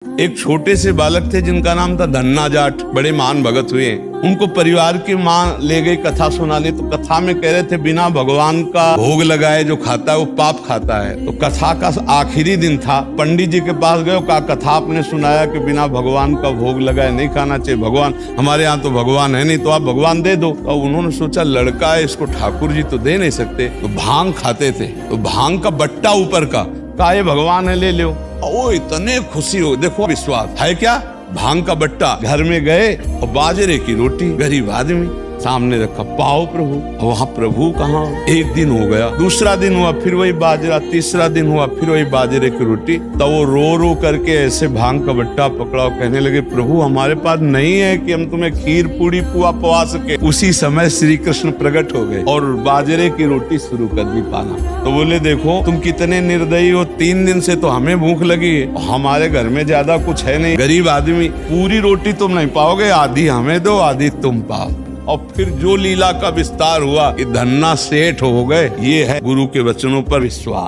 एक छोटे से बालक थे जिनका नाम था धन्ना जाट, बड़े महान भगत हुए। उनको परिवार की माँ ले गई कथा सुनाने, तो कथा में कह रहे थे बिना भगवान का भोग लगाए जो खाता है वो पाप खाता है। तो कथा का आखिरी दिन था, पंडित जी के पास गए, कहा कथा आपने सुनाया कि बिना भगवान का भोग लगाए नहीं खाना चाहिए, भगवान हमारे यहाँ तो भगवान है नहीं, तो आप भगवान दे दो। तो उन्होंने सोचा लड़का है, इसको ठाकुर जी तो दे नहीं सकते, तो भांग खाते थे, तो भांग का बट्टा ऊपर का, कहा ये भगवान है ले लो। ओ इतने खुशी हो, देखो विश्वास है क्या, भांग का बट्टा। घर में गए और बाजरे की रोटी, गरीब आदमी सामने रखा, पाओ प्रभु। वहाँ प्रभु कहाँ। एक दिन हो गया, दूसरा दिन हुआ, फिर वही बाजरा, तीसरा दिन हुआ, फिर वही बाजरे की रोटी। तब वो रो रो करके ऐसे भांग का बट्टा पकड़ा और कहने लगे प्रभु हमारे पास नहीं है कि हम तुम्हें खीर पूड़ी पुआ पवा सके। उसी समय श्री कृष्ण प्रकट हो गए और बाजरे की रोटी शुरू कर दी पाना। तो बोले देखो तुम कितने निर्दयी हो, 3 दिन से तो हमें भूख लगी है, हमारे घर में ज्यादा कुछ है नहीं, गरीब आदमी, पूरी रोटी तुम नहीं पाओगे, आधी हमें दो आधी तुम पाओ। और फिर जो लीला का विस्तार हुआ कि धन्ना सेठ हो गए। ये है गुरु के वचनों पर विश्वास।